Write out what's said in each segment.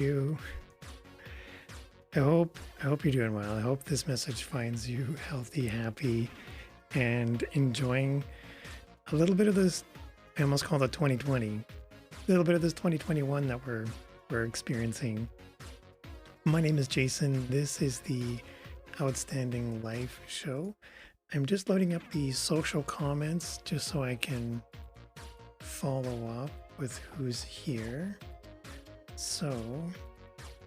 you? I hope you're doing well. I hope this message finds you healthy, happy, and enjoying a little bit of this. I almost call it 2020. A little bit of this 2021 that we're experiencing. My name is Jason. This is the Outstanding Life Show. I'm just loading up the social comments just so I can follow up with who's here. So,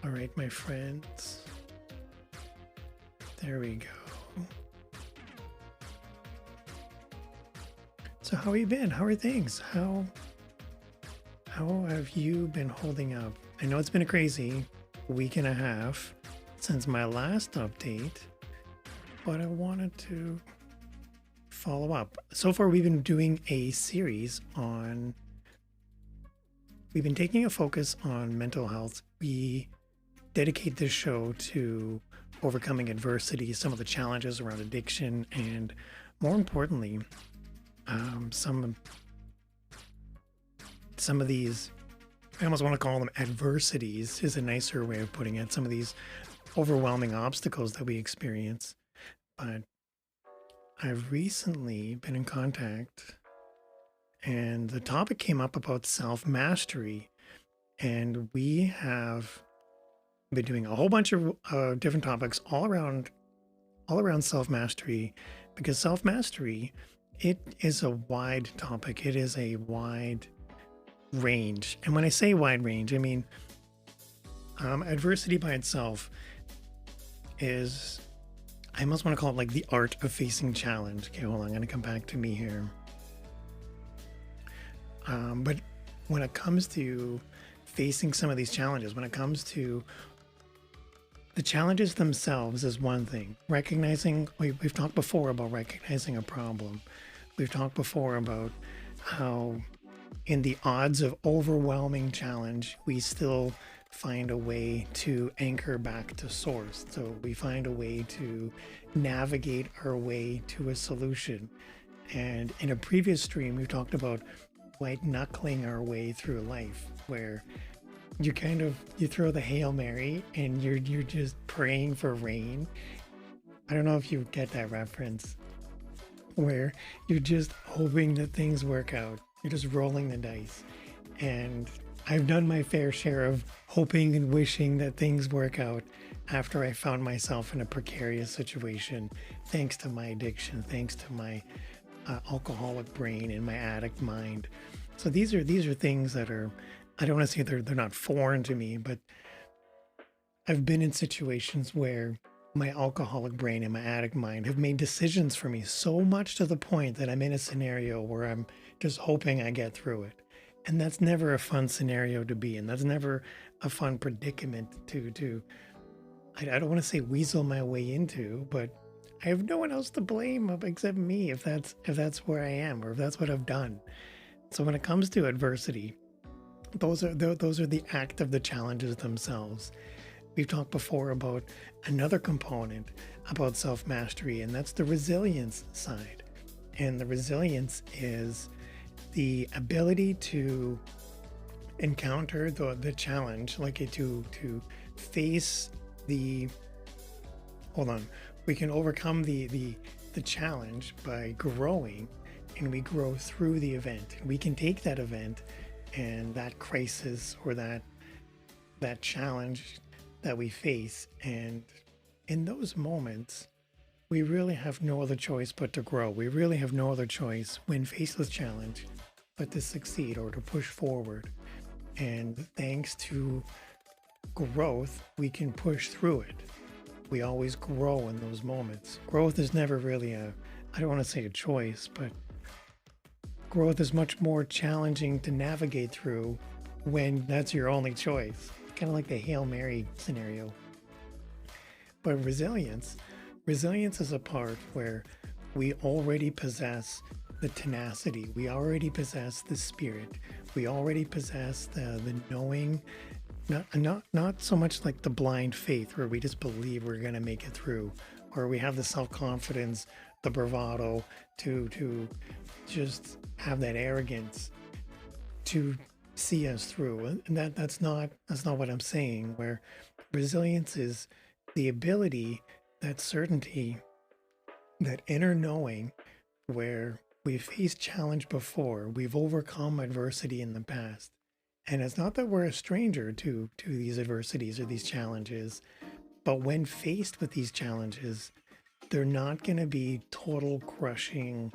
all right, my friends. There we go. So how have you been? How are things? How have you been holding up? I know it's been a crazy week and a half since my last update, but I wanted to follow up. So far, we've been doing a series on, we've been taking a focus on mental health. We dedicate this show to overcoming adversity, some of the challenges around addiction, and more importantly, some of these, I almost want to call them adversities, is a nicer way of putting it. Some of these overwhelming obstacles that we experience. But I've recently been in contact, and the topic came up about self-mastery, and we have been doing a whole bunch of different topics all around self-mastery, because self-mastery, it is a wide topic. It is a wide range. And when I say wide range, I mean adversity by itself is, I almost want to call it like the art of facing challenge. Okay, hold on, I'm going to come back to me here. But when it comes to facing some of these challenges, when it comes to the challenges themselves is one thing. Recognizing, we've talked before about recognizing a problem. We've talked before about how in the odds of overwhelming challenge, we still find a way to anchor back to source. So we find a way to navigate our way to a solution. And in a previous stream, we've talked about white knuckling our way through life, where you throw the Hail Mary and you're just praying for rain. I don't know if you get that reference, where you're just hoping that things work out. You're just rolling the dice. And I've done my fair share of hoping and wishing that things work out after I found myself in a precarious situation, thanks to my addiction, thanks to my alcoholic brain and my addict mind. So these are things that are, I don't want to say they're not foreign to me, but I've been in situations where my alcoholic brain and my addict mind have made decisions for me so much to the point that I'm in a scenario where I'm just hoping I get through it. And that's never a fun scenario to be in. That's never a fun predicament to I don't want to say weasel my way into, but I have no one else to blame except me if that's where I am, or if that's what I've done. So when it comes to adversity, those are the act of the challenges themselves. We've talked before about another component about self-mastery, and that's the resilience side. And the resilience is the ability to encounter the challenge, like to face the, hold on, we can overcome the challenge by growing, and we grow through the event. We can take that event and that crisis or that challenge that we face, and in those moments we really have no other choice but to grow. We really have no other choice when faced with challenge but to succeed or to push forward. And thanks to growth, we can push through it. We always grow in those moments. Growth is never really I don't want to say a choice, but growth is much more challenging to navigate through when that's your only choice. Kind of like the Hail Mary scenario. But resilience is a part where we already possess the tenacity. We already possess the spirit. We already possess the knowing, not so much like the blind faith where we just believe we're going to make it through, or we have the self-confidence, the bravado to just have that arrogance to see us through. And that's not what I'm saying. Where resilience is the ability, that certainty, that inner knowing where we've faced challenge before, we've overcome adversity in the past. And it's not that we're a stranger to these adversities or these challenges, but when faced with these challenges, they're not going to be total crushing.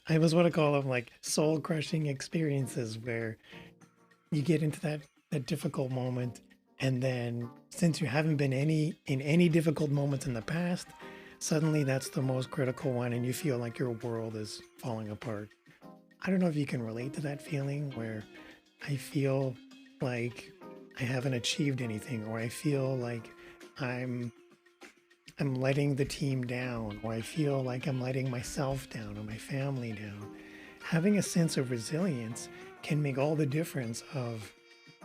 I was what I call them like soul crushing experiences where you get into that difficult moment, and then since you haven't been in any difficult moments in the past, suddenly that's the most critical one and you feel like your world is falling apart. I don't know if you can relate to that feeling where I feel like I haven't achieved anything, or I feel like I'm I'm letting the team down, or I feel like I'm letting myself down or my family down. Having a sense of resilience can make all the difference of,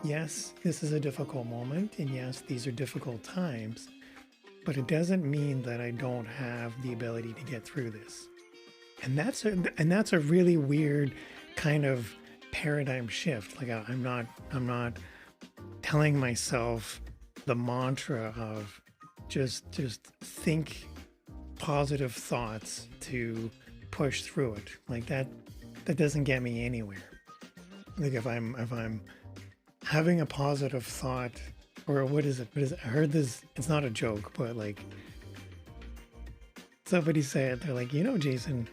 yes, this is a difficult moment, and yes, these are difficult times, but it doesn't mean that I don't have the ability to get through this. And that's a really weird kind of paradigm shift. Like I'm not telling myself the mantra of just think positive thoughts to push through it. Like that doesn't get me anywhere. Like if I'm having a positive thought, or what is it? I heard this, it's not a joke, but like somebody said, they're like, Jason,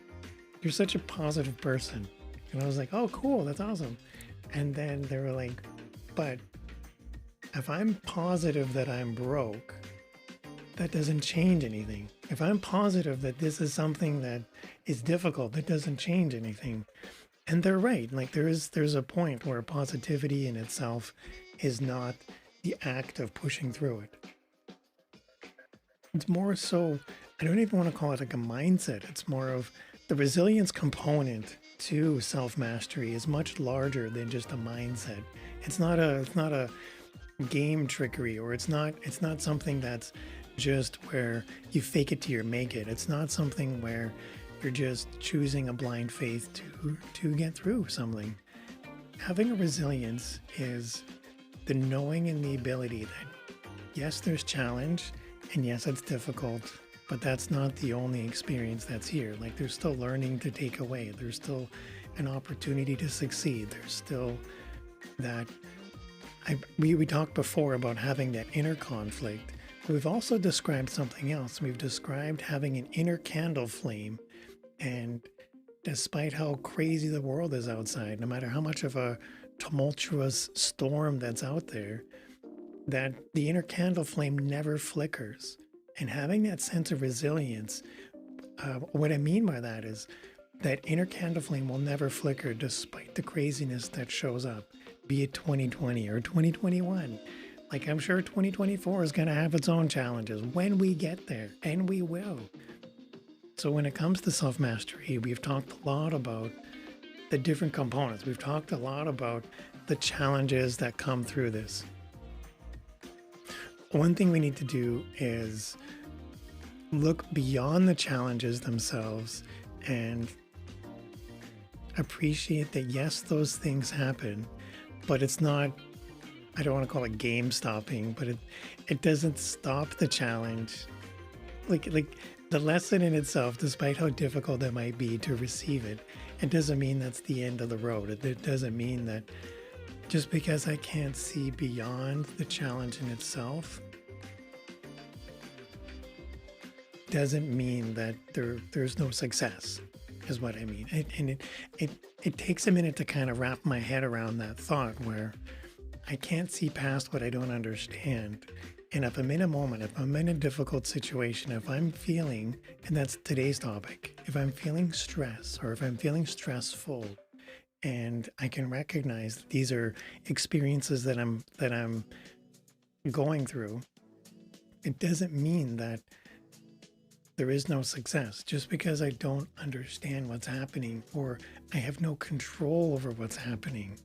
you're such a positive person. And I was like, oh, cool, that's awesome. And then they were like, but if I'm positive that I'm broke, that doesn't change anything. If I'm positive that this is something that is difficult, that doesn't change anything. And they're right. Like there's a point where positivity in itself is not the act of pushing through it. It's more so, I don't even want to call it like a mindset. It's more of the resilience component to self-mastery is much larger than just a mindset. It's not a game trickery, or it's not something that's just where you fake it till you make it. It's not something where you're just choosing a blind faith to get through something. Having a resilience is the knowing and the ability that yes, there's challenge, and yes, it's difficult, but that's not the only experience that's here. Like there's still learning to take away. There's still an opportunity to succeed. There's still that we talked before about having that inner conflict. We've also described something else. We've described having an inner candle flame. And despite how crazy the world is outside, no matter how much of a tumultuous storm that's out there, that the inner candle flame never flickers. And having that sense of resilience, what I mean by that is that inner candle flame will never flicker despite the craziness that shows up, be it 2020 or 2021. Like I'm sure 2024 is going to have its own challenges when we get there, and we will. So when it comes to self-mastery, we've talked a lot about the different components. We've talked a lot about the challenges that come through this. One thing we need to do is look beyond the challenges themselves and appreciate that yes, those things happen, but it's not, I don't want to call it game stopping, but it doesn't stop the challenge. Like the lesson in itself, despite how difficult it might be to receive it, it doesn't mean that's the end of the road. It doesn't mean that just because I can't see beyond the challenge in itself doesn't mean that there's no success, is what I mean. It takes a minute to kind of wrap my head around that thought where I can't see past what I don't understand. And if I'm in a moment, if I'm in a difficult situation, if I'm feeling, and that's today's topic, if I'm feeling stress or if I'm feeling stressful, and I can recognize that these are experiences that I'm going through, it doesn't mean that there is no success. Just because I don't understand what's happening or I have no control over what's happening,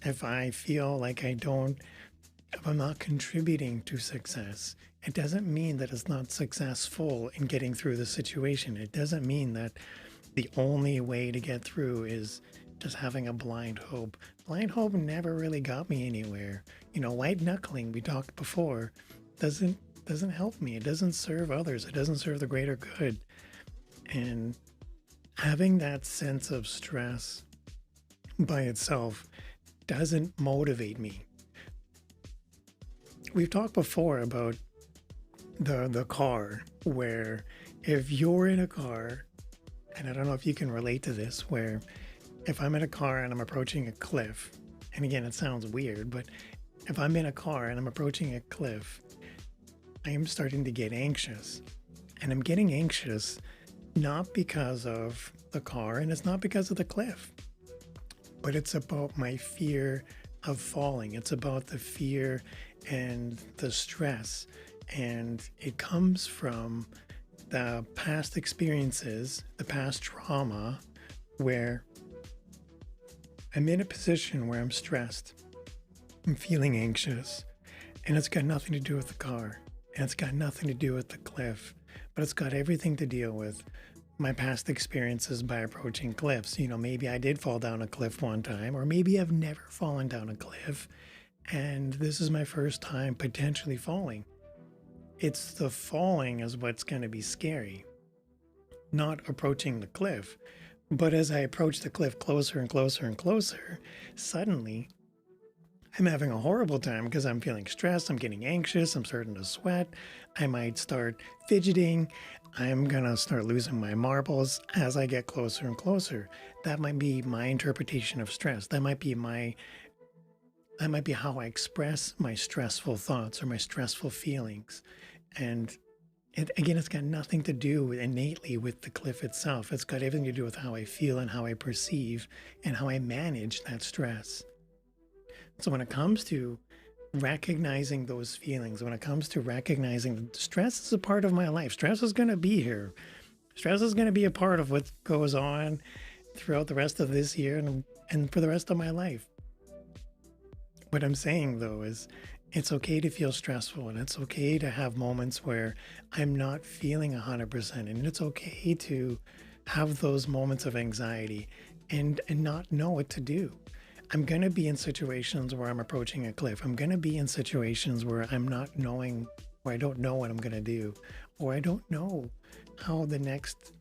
if I feel like if I'm not contributing to success, it doesn't mean that it's not successful in getting through the situation. It doesn't mean that the only way to get through is just having a blind hope. Blind hope never really got me anywhere. White knuckling, we talked before, doesn't doesn't help me. It doesn't serve others. It doesn't serve the greater good. And having that sense of stress by itself doesn't motivate me. We've talked before about the car, where if you're in a car, and I don't know if you can relate to this, where if I'm in a car and I'm approaching a cliff, and again, it sounds weird, but if I'm in a car and I'm approaching a cliff, I am starting to get anxious. And I'm getting anxious not because of the car and it's not because of the cliff, but it's about my fear of falling. It's about the fear and the stress. And it comes from the past experiences, the past trauma, where I'm in a position where I'm stressed, I'm feeling anxious, and it's got nothing to do with the car, and it's got nothing to do with the cliff, but it's got everything to deal with my past experiences by approaching cliffs. Maybe I did fall down a cliff one time, or maybe I've never fallen down a cliff, and this is my first time potentially falling. It's the falling is what's going to be scary, not approaching the cliff. But as I approach the cliff closer and closer and closer, suddenly I'm having a horrible time because I'm feeling stressed, I'm getting anxious, I'm starting to sweat, I might start fidgeting, I'm going to start losing my marbles as I get closer and closer. That might be my interpretation of stress. That might be how I express my stressful thoughts or my stressful feelings. And it's got nothing to do innately with the cliff itself. It's got everything to do with how I feel and how I perceive and how I manage that stress. So when it comes to recognizing those feelings, when it comes to recognizing that stress is a part of my life, stress is going to be here. Stress is going to be a part of what goes on throughout the rest of this year and for the rest of my life. What I'm saying, though, is it's okay to feel stressful, and it's okay to have moments where I'm not feeling 100%, and it's okay to have those moments of anxiety and not know what to do. I'm going to be in situations where I'm approaching a cliff. I'm going to be in situations where I'm not knowing, or I don't know what I'm going to do, or I don't know how the next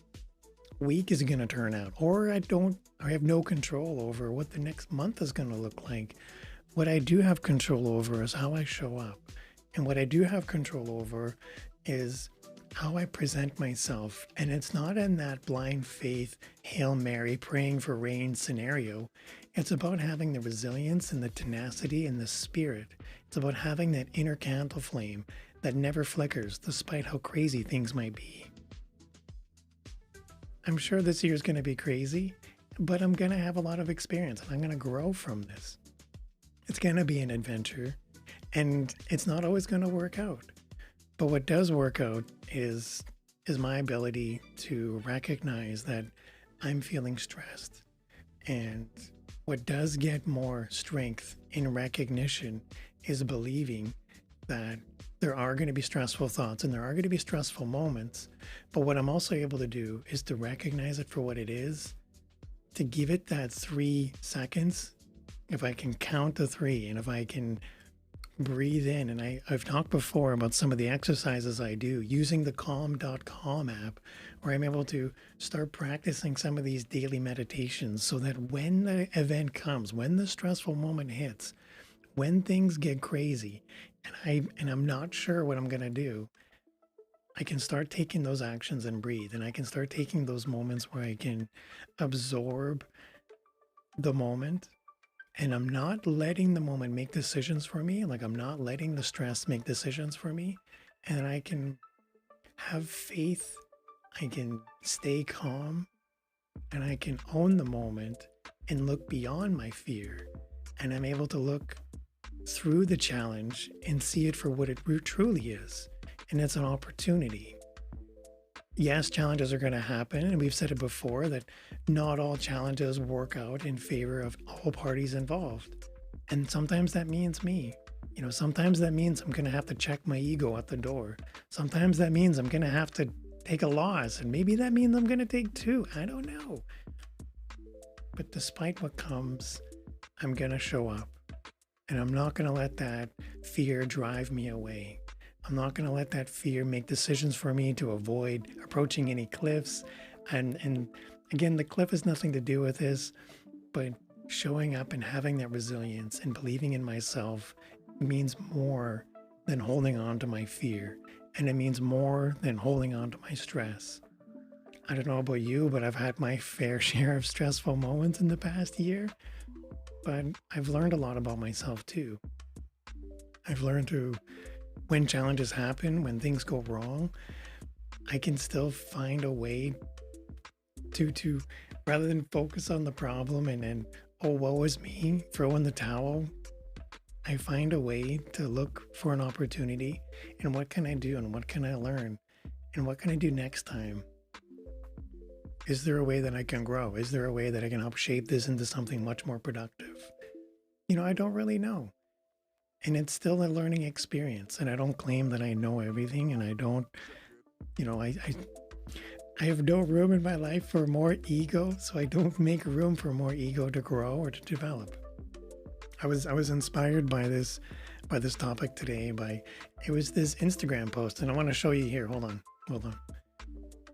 week is going to turn out, or I have no control over what the next month is going to look like. What I do have control over is how I show up. And what I do have control over is how I present myself. And it's not in that blind faith, Hail Mary, praying for rain scenario. It's about having the resilience and the tenacity and the spirit. It's about having that inner candle flame that never flickers despite how crazy things might be. I'm sure this year is going to be crazy, but I'm going to have a lot of experience and I'm going to grow from this. It's going to be an adventure, and it's not always going to work out. But what does work out is my ability to recognize that I'm feeling stressed. And what does get more strength in recognition is believing that there are going to be stressful thoughts and there are going to be stressful moments. But what I'm also able to do is to recognize it for what it is, to give it that 3 seconds. If I can count to 3 and if I can breathe in, and I've talked before about some of the exercises I do using the calm.com app, where I'm able to start practicing some of these daily meditations so that when the event comes, when the stressful moment hits, when things get crazy and I'm not sure what I'm going to do, I can start taking those actions and breathe, and I can start taking those moments where I can absorb the moment. And I'm not letting the moment make decisions for me. Like, I'm not letting the stress make decisions for me. And I can have faith. I can stay calm. And I can own the moment and look beyond my fear. And I'm able to look through the challenge and see it for what it truly is. And it's an opportunity. Yes, challenges are going to happen, and we've said it before that not all challenges work out in favor of all parties involved. And sometimes that means me. Sometimes that means I'm going to have to check my ego at the door. Sometimes that means I'm going to have to take a loss, and maybe that means I'm going to take 2. I don't know. But despite what comes, I'm going to show up. And I'm not going to let that fear drive me away. I'm not going to let that fear make decisions for me to avoid approaching any cliffs. And again, the cliff has nothing to do with this, but showing up and having that resilience and believing in myself means more than holding on to my fear. And it means more than holding on to my stress. I don't know about you, but I've had my fair share of stressful moments in the past year. But I've learned a lot about myself too. I've learned to, when challenges happen, when things go wrong, I can still find a way to rather than focus on the problem and then, oh, woe is me, throw in the towel. I find a way to look for an opportunity and what can I do and what can I learn and what can I do next time? Is there a way that I can grow? Is there a way that I can help shape this into something much more productive? I don't really know. And it's still a learning experience. And I don't claim that I know everything. And I don't, I have no room in my life for more ego. So I don't make room for more ego to grow or to develop. I was inspired by this topic today it was this Instagram post. And I want to show you here. Hold on.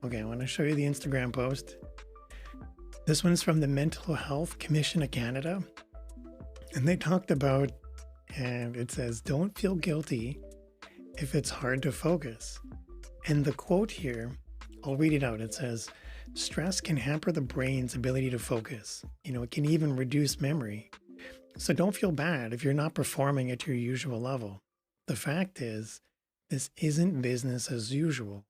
Okay, I want to show you the Instagram post. This one's from the Mental Health Commission of Canada. And they talked about, and it says, don't feel guilty if it's hard to focus. And the quote here, I'll read it out. It says, stress can hamper the brain's ability to focus. It can even reduce memory. So don't feel bad if you're not performing at your usual level. The fact is, this isn't business as usual.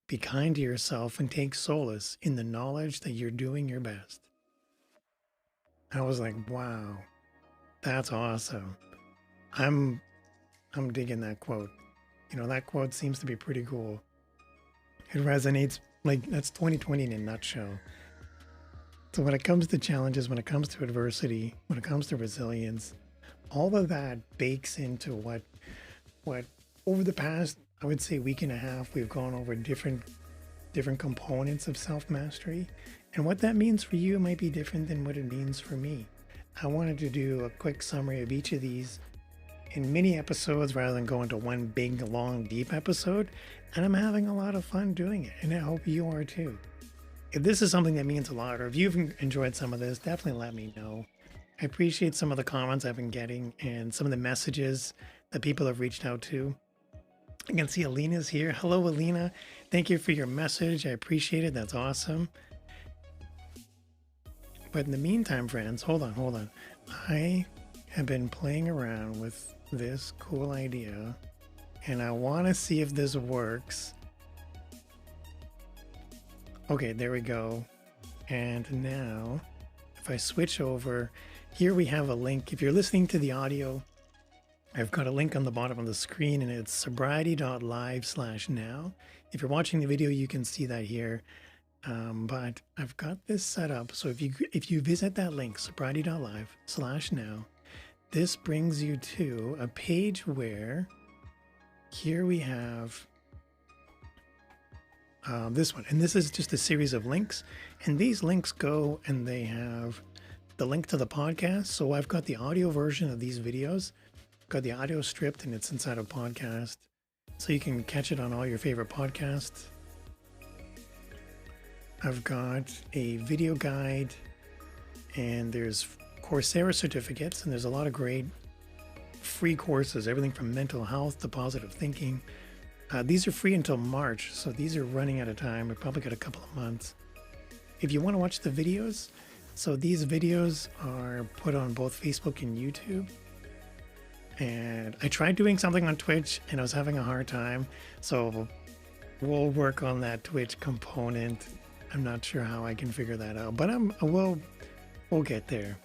Be kind to yourself and take solace in the knowledge that you're doing your best. I was like, wow, that's awesome. I'm digging that quote. That quote seems to be pretty cool. It resonates, like that's 2020 in a nutshell. So when it comes to challenges, when it comes to adversity, when it comes to resilience, all of that bakes into what over the past, I would say, week and a half, we've gone over different components of self-mastery. And what that means for you might be different than what it means for me. I wanted to do a quick summary of each of these in mini episodes rather than go into one big, long, deep episode. And I'm having a lot of fun doing it. And I hope you are too. If this is something that means a lot, or if you've enjoyed some of this, definitely let me know. I appreciate some of the comments I've been getting and some of the messages that people have reached out to. I can see Alina's here. Hello, Alina. Thank you for your message. I appreciate it. That's awesome. But in the meantime, friends, hold on. I have been playing around with this cool idea, and I want to see if this works. Okay, there we go. And now, if I switch over, here we have a link. If you're listening to the audio, I've got a link on the bottom of the screen, and it's sobriety.live/now. If you're watching the video, you can see that here. But I've got this set up. So if you visit that link, sobriety.live/now, this brings you to a page where here we have this one. And this is just a series of links. And these links go and they have the link to the podcast. So I've got the audio version of these videos. Got the audio stripped and it's inside a podcast. So you can catch it on all your favorite podcasts. I've got a video guide and there's Coursera certificates, and there's a lot of great free courses, everything from mental health to positive thinking. These are free until March, so these are running out of time. We've probably got a couple of months. If you want to watch the videos, so these videos are put on both Facebook and YouTube. And I tried doing something on Twitch and I was having a hard time. So we'll work on that Twitch component. I'm not sure how I can figure that out, but we'll get there.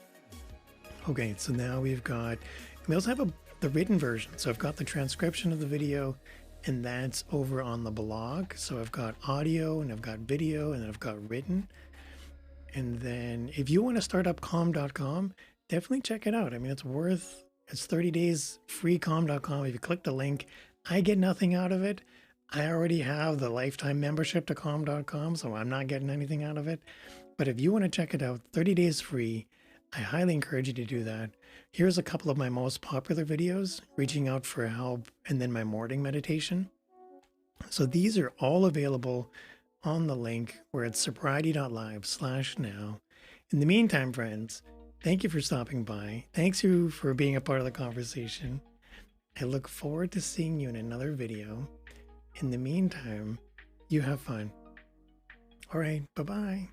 Okay, so now we also have the written version. So I've got the transcription of the video, and that's over on the blog. So I've got audio and I've got video and I've got written. And then if you want to start up calm.com, definitely check it out. I mean, it's 30 days free calm.com. If you click the link, I get nothing out of it. I already have the lifetime membership to calm.com, so I'm not getting anything out of it. But if you want to check it out, 30 days free, I highly encourage you to do that. Here's a couple of my most popular videos, reaching out for help, and then my morning meditation. So these are all available on the link where it's sobriety.live/now. In the meantime, friends, thank you for stopping by. Thanks you for being a part of the conversation. I look forward to seeing you in another video. In the meantime, you have fun. All right, bye-bye.